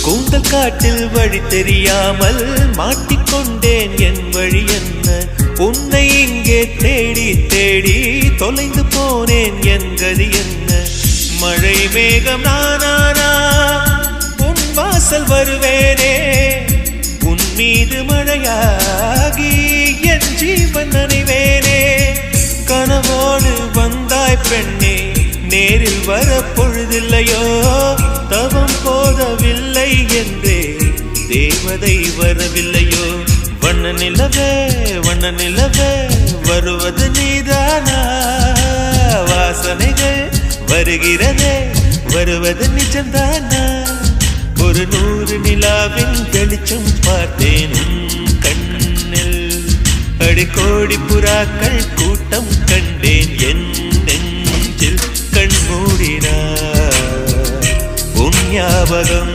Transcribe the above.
கூந்தல் காட்டில் வழி தெரியாமல் மாட்டிக்கொண்டேன். என் வழி என்ன? உன்னை இங்கே தேடி தேடி தொலைந்து போனேன். என் கதி என்ன? மழை மேகம் நானானா உன் வாசல் வருவேனே. உன் மீது மழையாகி என் ஜீவன் நனைவேனே. கனவோடு வந்தாய் பெண்ணே, நேரில் வர பொழுதில்லையோ. தவம் போதவில்லை என்றே தேவதை வரவில்லையோ. வண்ண நிலவே வண்ண நிலவே வருவது நீதானா? வாசனைகள் வருகிறதே வருவது நிஜம்தானா? ஒரு 100 நிலாவின் வெளிச்சம் பார்த்தேன் கண்ணில். அடிக்கோடி புறாக்கள் கூட்டம் கண்டேன் என் நெஞ்சில். கண் மூடினார் உன் ஞாபகம்